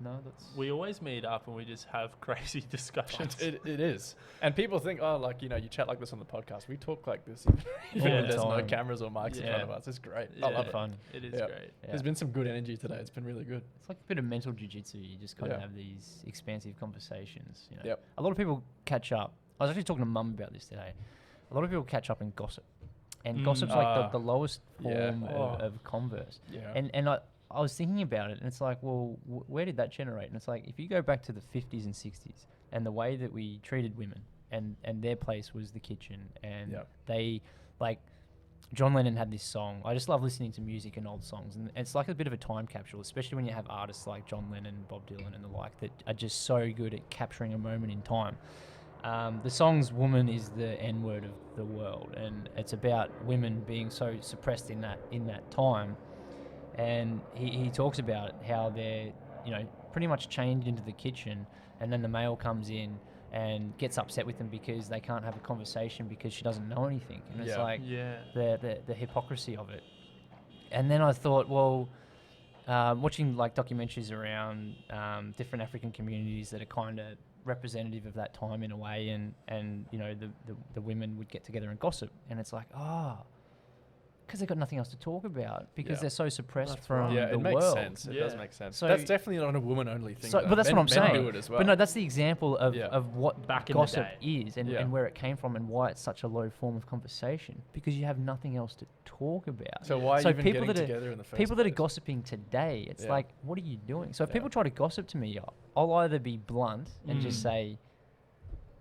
No, that's We always meet up and we just have crazy discussions. It is. And people think, oh, like, you know, you chat like this on the podcast. We talk like this even, even All when the there's no time. cameras or mics in Yeah. front of us. It's great. Yeah. I love it. fun. It is Yeah. great. Yeah. There's been some good energy today. It's been really good. It's like a bit of mental jiu-jitsu. You just kind of Yeah. have these expansive conversations. You know? Yep. A lot of people catch up. I was actually talking to Mum about this today. A lot of people catch up and gossip. And Mm. gossip's like Ah. the lowest Yeah. form Oh. of converse. Yeah. And I was thinking about it, and it's like, well, where did that generate? And it's like, if you go back to the 50s and 60s, and the way that we treated women, and their place was the kitchen, and Yep. they, like, John Lennon had this song. I just love listening to music and old songs, and it's like a bit of a time capsule, especially when you have artists like John Lennon, Bob Dylan, and the like that are just so good at capturing a moment in time. The song's "Woman" is the N-word of the world, and it's about women being so suppressed in that time. And he talks about how they're, you know, pretty much chained into the kitchen, and then the male comes in and gets upset with them because they can't have a conversation because she doesn't know anything. And it's Yeah. like Yeah. the hypocrisy of it. And then I thought, well, watching like documentaries around different African communities that are kind of representative of that time in a way, and you know the women would get together and gossip, and it's like, because they've got nothing else to talk about because Yeah. they're so suppressed That's from right. Yeah, the it makes world. sense. It does Yeah. make sense. So- That's definitely not a woman-only thing. So, though. but that's men, what I'm men saying. do it as well. But no, that's the example of, Yeah. of what Back in the gossip day. is and, Yeah. and where it came from and why it's such a low form of conversation because you have nothing else to talk about. So why So even people getting that are- together in the first People that are place? gossiping today, it's Yeah. like, what are you doing? So if Yeah. people try to gossip to me, I'll either be blunt and just Mm. say,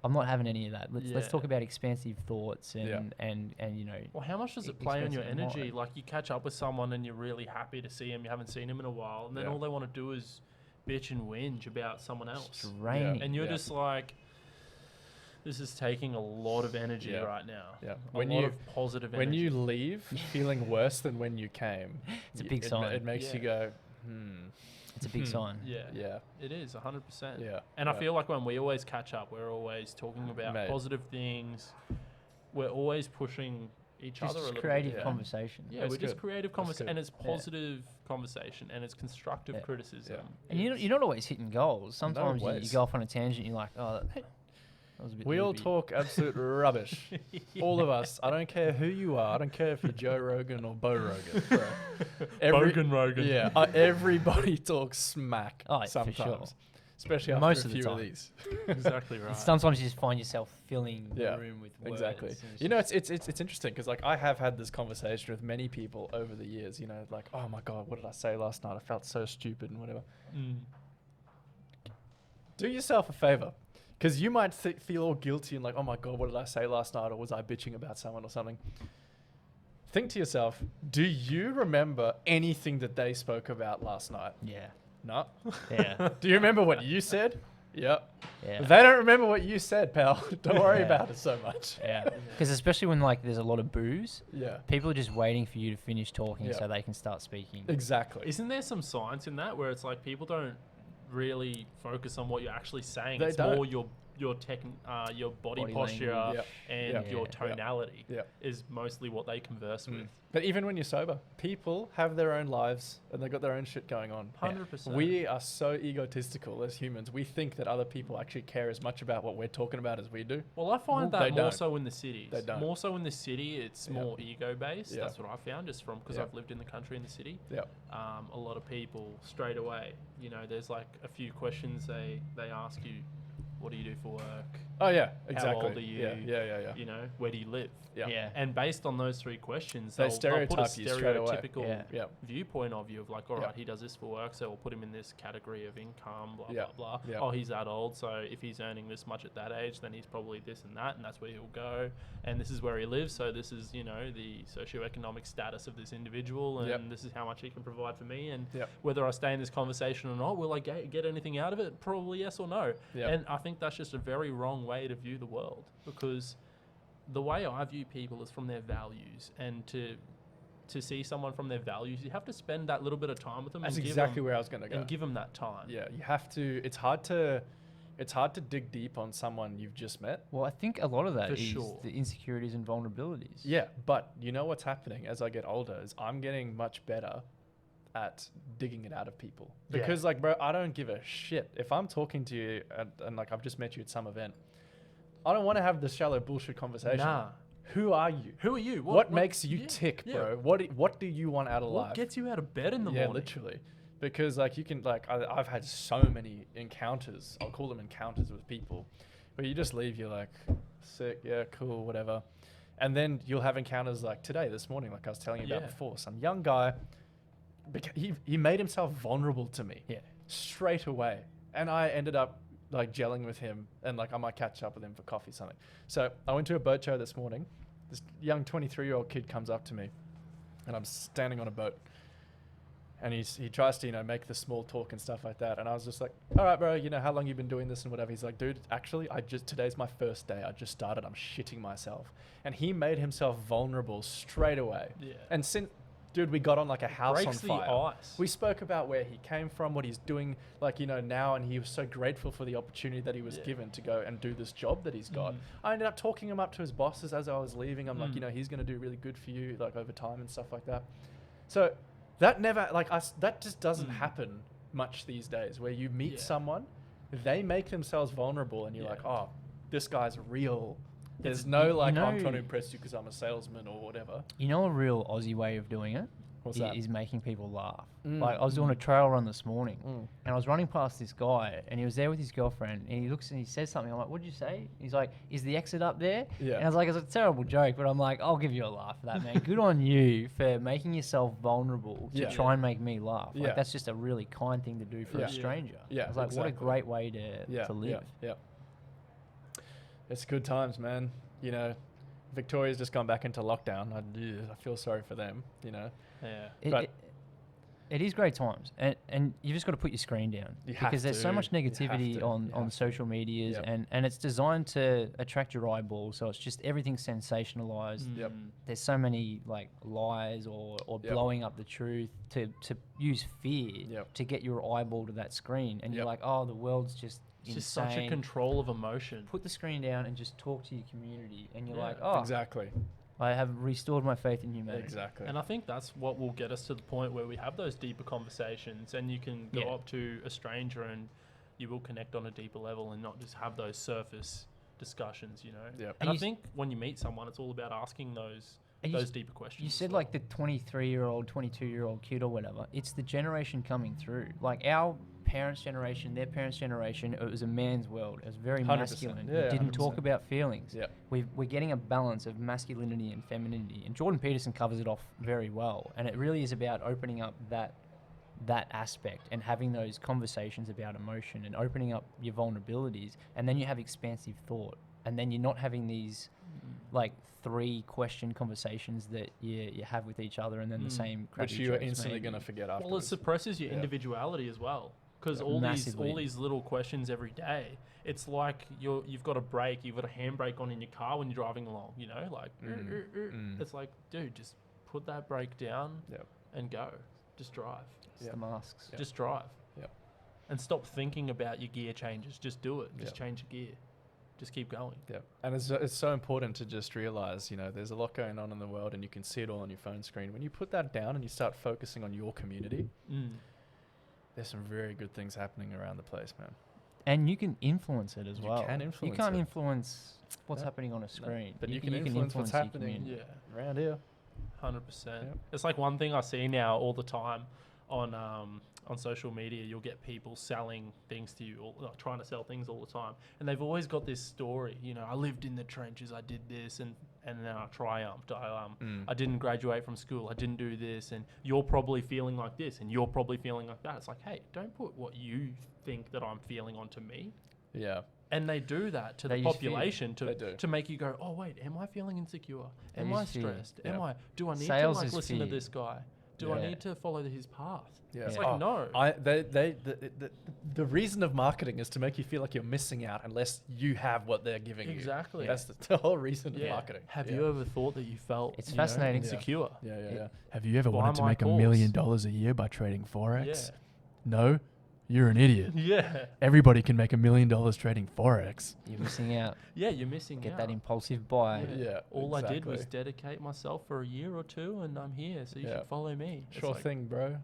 I'm not having any of that. Let's Yeah. talk about expansive thoughts and, Yeah. and you know. Well, how much does it play on your expensive energy? mind. Like, you catch up with someone and you're really happy to see him. You haven't seen him in a while, and then Yeah. all they want to do is bitch and whinge about someone else. It's draining. And you're Yeah. just like, this is taking a lot of energy Yeah. right now. Yeah. A When lot you- of positive When energy. you leave feeling worse than when you came, It's a big it sign. makes you Yeah. go, It's a big sign. yeah, yeah, it is 100%. yeah. And yeah. I feel like when we always catch up, we're always talking about Mate. positive things. We're always pushing each other a Just little creative bit. yeah. conversation. Yeah, That's we're just good. creative That's conversation, good. and it's Yeah. positive conversation, and it's constructive Yeah. criticism. And you're not always hitting goals. Sometimes you ways. go off on a tangent. You're like, oh, that was a bit. We all loopy. talk absolute rubbish. All of us. I don't care who you are. I don't care if you're Joe Rogan or Bo Rogan. Bro. Rogan. Yeah, everybody talks smack Oh, for sometimes. sure. Especially after Most a of the few of time. these. exactly right. Sometimes you just find yourself filling Yeah, the room with words. Exactly. and it's You know, just- it's interesting because like I have had this conversation with many people over the years. You know, like, oh my god, what did I say last night? I felt so stupid and whatever. Mm. Do yourself a favor, because you might feel all guilty and like, oh my god, what did I say last night, or was I bitching about someone or something? Think to yourself, do you remember anything that they spoke about last night? yeah, No. yeah, Do you remember what you said? Yep. yeah. They don't remember what you said, pal. Don't worry Yeah. about it so much. Yeah, because especially when like there's a lot of booze, Yeah. people are just waiting for you to finish talking Yeah. so they can start speaking. Exactly. Isn't there some science in that where it's like people don't really focus on what you're actually saying? They It's don't. more your body Body posture language. Yeah. and Yeah. your Yeah. tonality Yeah. is mostly what they converse Mm. with. But even when you're sober, people have their own lives and they've got their own shit going on. 100%. We are so egotistical as humans. We think that other people actually care as much about what we're talking about as we do. Well, I find They that more don't. so in the cities. They don't. More so in the city, it's Yeah. more ego based. Yeah. That's what I found, just from because Yeah. I've lived in the country in the city. Yeah. A lot of people straight away, you know, there's like a few questions they ask you. What do you do for work? Oh yeah, How exactly. old are you? Yeah. You know, where do you live? Yeah. And based on those 3 questions, They they'll put a stereotype you straight away. stereotypical Yeah. viewpoint of you of like, all Yeah. right, he does this for work, so we'll put him in this category of income, blah, Yeah. blah, blah. Yeah. Oh, he's that old, so if he's earning this much at that age, then he's probably this and that's where he'll go. And this is where he lives, so this is, you know, the socioeconomic status of this individual, and Yep. this is how much he can provide for me. And Yep. whether I stay in this conversation or not, will I get anything out of it? Probably yes or no. Yep. And I think that's just a very wrong way to view the world, because the way I view people is from their values, and to see someone from their values, you have to spend that little bit of time with them. That's and exactly give them, where I was going to go. and give them that time. Yeah, you have to. It's hard to dig deep on someone you've just met. Well, I think a lot of that For is sure. the insecurities and vulnerabilities. Yeah, but you know what's happening as I get older is I'm getting much better at digging it out of people. Yeah. Because like, bro, I don't give a shit. If I'm talking to you and like I've just met you at some event, I don't want to have this shallow bullshit conversation. Nah. Who are you? Who are you? What makes you yeah, tick, yeah. bro? What do you want out of What life? gets you out of bed in the Yeah, morning? literally. Because like you can like I've had so many encounters. I'll call them encounters with people, where you just leave. You're like, sick, yeah, cool, whatever. And then you'll have encounters like today, this morning, like I was telling you about Yeah. before. Some young guy, he made himself vulnerable to me, Yeah. straight away, and I ended up like gelling with him, and like I might catch up with him for coffee, something. So I went to a boat show this morning. This young 23-year-old kid comes up to me, and I'm standing on a boat. And he tries to, you know, make the small talk and stuff like that. And I was just like, all right, bro, you know, how long you been doing this and whatever. He's like, dude, actually, today's my first day. I just started. I'm shitting myself. And he made himself vulnerable straight away. Yeah. And since, dude, we got on like a house Breaks on the fire. ice. We spoke about where he came from, what he's doing, like, you know, now. And he was so grateful for the opportunity that he was Yeah. given to go and do this job that he's got. Mm. I ended up talking him up to his bosses as I was leaving. I'm like, Mm. you know, he's going to do really good for you, like over time and stuff like that. So that never, like, that just doesn't Mm. happen much these days, where you meet Yeah. someone, they make themselves vulnerable, and you're Yeah. like, oh, this guy's real. There's It's- no you like, oh, I'm know- trying to impress you because I'm a salesman or whatever. You know a real Aussie way of doing it? What's that? Is making people laugh. Mm. Like I was doing a trail run this morning, Mm. and I was running past this guy, and he was there with his girlfriend, and he looks and he says something. I'm like, "What did you say?" He's like, "Is the exit up there?" Yeah. And I was like, "It's a terrible joke," but I'm like, "I'll give you a laugh for that, man. Good on you for making yourself vulnerable to Yeah. try and make me laugh. Like Yeah. that's just a really kind thing to do for Yeah. a stranger." Yeah, I was like, exactly. "What a great way to Yeah, live." Yeah. It's good times, man. You know, Victoria's just gone back into lockdown. I feel sorry for them, you know. Yeah. But- It is great times, and you just got to put your screen down You have because there's so to. much You have negativity to. on You have to. social medias, Yep. and it's designed to attract your eyeballs. So it's just everything's sensationalized. Yep. Mm. There's so many like lies or Yep. blowing up the truth to use fear Yep. to get your eyeball to that screen, and you're Yep. like, oh, the world's just It's just insane. such a control of emotion. Put the screen down and just talk to your community, and you're Yeah. like, oh, Exactly. I have restored my faith in humanity. Exactly. And I think that's what will get us to the point where we have those deeper conversations, and you can go Yeah. up to a stranger and you will connect on a deeper level and not just have those surface discussions, you know. Yep. And And I you s- think when you meet someone, it's all about asking those And you those s- deeper questions. You as said well. like the 23-year-old, 22-year-old kid or whatever. It's the generation coming through. Like our parents' generation, their parents' generation, it was a man's world. It was very 100%. masculine. Yeah, You didn't 100%. talk about feelings. Yeah. We're getting a balance of masculinity and femininity. And Jordan Peterson covers it off very well. And it really is about opening up that aspect and having those conversations about emotion and opening up your vulnerabilities. And then you have expansive thought. And then you're not having these like 3-question conversations that you have with each other and then the Mm. same Which crappy you are jokes instantly maybe. going to forget well, it afterwards. suppresses your Yeah. individuality as well, because Yeah, all massively. these little questions every day. It's like you've got a brake, you've got a handbrake on in your car when you're driving along. You know, like Mm. it's like, dude, just put that brake down Yep. and go. Just drive. It's Yep. the masks. Yep. Just drive. Yep. And stop thinking about your gear changes. Just do it. Just Yep. change your gear. Just keep going. Yeah, and it's so important to just realize, you know, there's a lot going on in the world, and you can see it all on your phone screen. When you put that down and you start focusing on your community, there's some very good things happening around the place, man. And you can influence it as You well. can You influence can't it. influence what's No. happening on a screen, but you can influence what's your happening. community. Yeah. Around here. 100%. Yep. It's like one thing I see now all the time on on social media, you'll get people selling things to you, or trying to sell things all the time, and they've always got this story. You know, I lived in the trenches, I did this, and then I triumphed. I didn't graduate from school, I didn't do this, and you're probably feeling like this, and you're probably feeling like that. It's like, hey, don't put what you think that I'm feeling onto me. Yeah. And they do that to They the use fear. population They do. to make you go, oh wait, am I feeling insecure? They Am I use fear. stressed? Yeah. Do I need Sales to like is listen to fear. this guy? Do I Yeah. need to follow his path? Yeah. It's Yeah. like, no. The reason of marketing is to make you feel like you're missing out unless you have what they're giving you. Exactly. That's the whole reason of Yeah. marketing. Have Yeah. you ever thought that you felt It's you know, fascinating. insecure? Yeah, yeah, It- yeah. Have you ever Buy wanted to my make $1 course. million a year by trading Forex? Yeah. No, you're an idiot. Yeah. Everybody can make $1 million trading Forex. You're missing out. Yeah, you're missing Get out. that impulsive buy. Yeah, All I did was exactly. dedicate myself for a year or two, and I'm here, so you Yeah. should follow me. It's Sure like- thing, bro.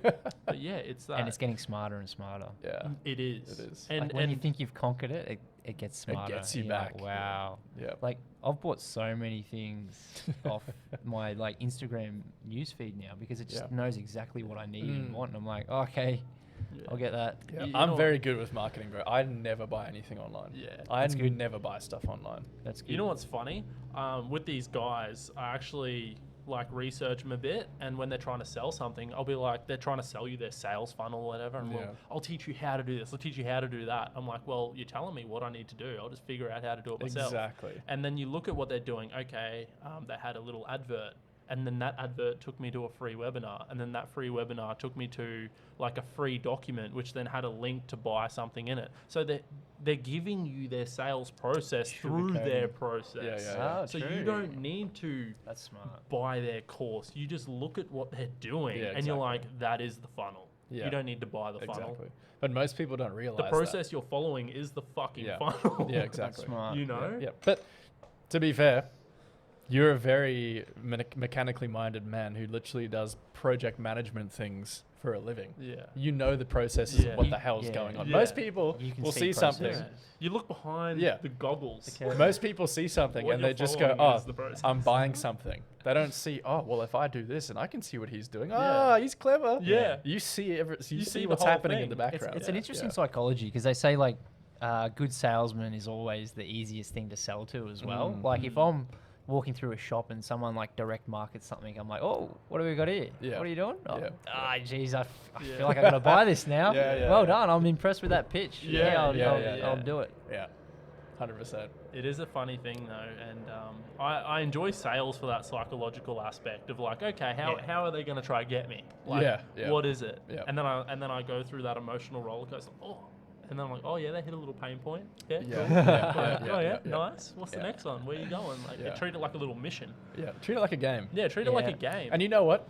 But yeah, it's that. And it's getting smarter and smarter. Yeah, It is. It is. And, Like when you and think you've conquered it, it gets smarter. gets you and you're like, back. wow. yeah. Like I've bought so many things off my like Instagram newsfeed now because it just Yeah. knows exactly what I need and Mm. want. And I'm like, okay, yeah. I'll get that. Yeah, You I'm know very what- good with marketing, bro. I never buy anything online. Yeah. I That's good. never buy stuff online. That's good. You know what's funny? With these guys, I actually like research them a bit, and when they're trying to sell something, I'll be like, they're trying to sell you their sales funnel or whatever, and Yeah. well, I'll teach you how to do this, I'll teach you how to do that. I'm like, well, you're telling me what I need to do, I'll just figure out how to do it myself. Exactly. And then you look at what they're doing. Okay, they had a little advert, and then that advert took me to a free webinar, and then that free webinar took me to like a free document, which then had a link to buy something in it. So they're giving you their sales process through Sugarcoating. their process. Yeah, yeah. Ah, So true. you don't need to That's smart. buy their course. You just look at what they're doing, Yeah, and you're like, exactly. that is the funnel. Yeah. You don't need to buy the funnel. Exactly. But most people don't realize The process you're following is the fucking Yeah. funnel. Yeah, That's exactly. smart. You know? Yeah. But to be fair, you're a very mechanically minded man who literally does project management things for a living. Yeah. You know the processes Yeah. of what You- the hell's yeah. going on. Yeah. Most people You can will see see something. process. Yeah. You look behind Yeah. the goggles. The camera. Most people see something What and you're they just go, following "Oh, is the process." I'm buying something." They don't see, "Oh, well, if I do this and I can see what he's doing. Yeah. Ah, he's clever." Yeah. You see you see see the what's whole happening in thing. the It's- background. It's an Yeah. interesting Yeah. psychology because they say like good salesman is always the easiest thing to sell to as well. Mm. Like if I'm walking through a shop and someone like direct markets something, I'm like, oh, what do we got here? Yeah. What are you doing? Oh, Yeah. ah, geez, I Yeah. feel like I gotta buy this now. Yeah, yeah, well yeah. done. I'm impressed with that pitch. Yeah, I'll, yeah, I'll, yeah, I'll yeah. do it. Yeah. 100%. It is a funny thing though, and I enjoy sales for that psychological aspect of like, okay, how are they going to try to get me? Like, Yeah, yeah. what is it? Yeah. And then I go through that emotional roller coaster. Oh, and then I'm like, oh yeah, they hit a little pain point. Yeah, Yeah, cool. yeah, Like, yeah, oh yeah, yeah. nice. What's Yeah. the next one? Where are you going? Like, Yeah. treat it like a little mission. Yeah. Treat it like a game. Yeah, treat it like a Yeah. game. And you know what?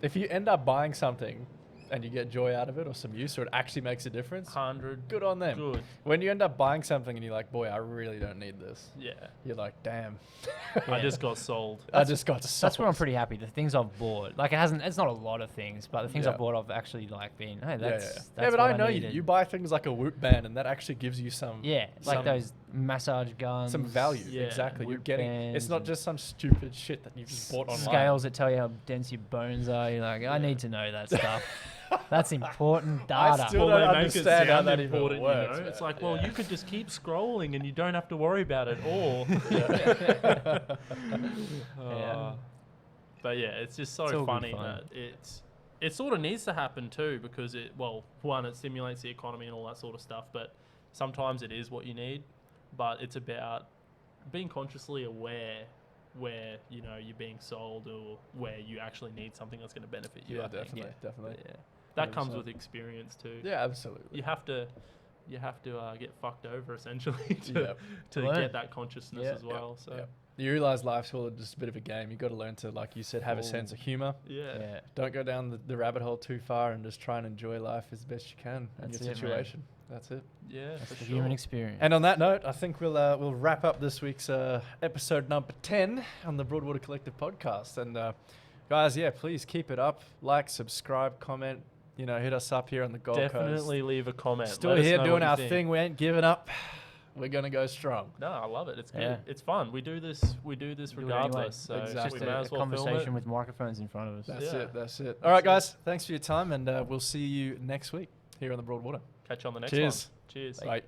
If you end up buying something and you get joy out of it or some use or it actually makes a difference, 100. good on them. Good. When you end up buying something and you're like, boy, I really don't need this. Yeah. You're like, damn. I just got sold. I just got That's where I'm sold. pretty happy. The things I've bought, like it's not a lot of things, but the things Yeah. I've bought, I've actually like been, hey, Yeah, that's, yeah. that's Yeah, but what I know you. needed. You buy things like a Whoop band and that actually gives you some Yeah, like some- those massage guns. some value. Yeah. Exactly. You're Whoop getting it's bands not and just some stupid shit that you just bought online. Scales that tell you how dense your bones are. You're like, I need to know that stuff. That's important I data. still Well, don't they make it understand how sound that even important, works, you know? It's man. like, well, Yeah. you could just keep scrolling and you don't have to worry about it, or. Yeah. But yeah, it's just so It's all good funny fun. that it sort of needs to happen too, because one, it stimulates the economy and all that sort of stuff, but sometimes it is what you need. But it's about being consciously aware where you're being sold or where you actually need something that's going to benefit you. Yeah, I think. definitely, definitely. Yeah, that comes 100%. with experience too. Yeah, absolutely. You have to get fucked over essentially to Yeah. to Learn. get that consciousness Yeah. as well. So Yeah. You realize life's all just a bit of a game. You got to learn to, like you said, have a sense of humor. yeah. Yeah. Don't go down the rabbit hole too far and just try and enjoy life as best you can in That's your it, man. situation. That's it. Yeah, That's for the sure. human experience. And on that note, I think we'll wrap up this week's episode number 10 on the Broadwater Collective podcast. And guys, yeah, please keep it up. Like, subscribe, comment. Hit us up here on the Gold Coast. Definitely leave a comment. Still Let us here know doing what you our think. thing. We ain't giving up. we're gonna go strong. No, I love it. It's good. Yeah. It's fun. We do this Do it regardless. anyway. So Exactly. we Just may a as well film conversation it. with microphones in front of us. That's Yeah. it. That's it. That's All right, it. guys. Thanks for your time, and we'll see you next week here on the Broadwater. Catch you on the next Cheers. one. Cheers. Bye.